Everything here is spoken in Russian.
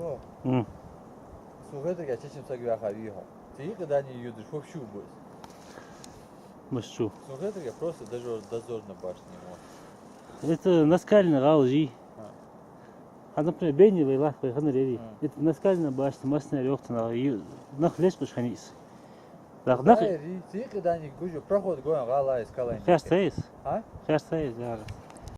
Ну, М. слухайте, я чечем сагвя хавиho. Ты когда не юдешь, вообще будет. Машу. Слухайте, я просто даже дозор на башне ему. Это наскальная галжи. А, например, бенни лахвы ханарери. Это наскальная башня, масная рёхтана. И нахлеш пошханис. Да, ты когда не гужу, проход гоем гала из калани. Херстаис. А? Херстаис, да.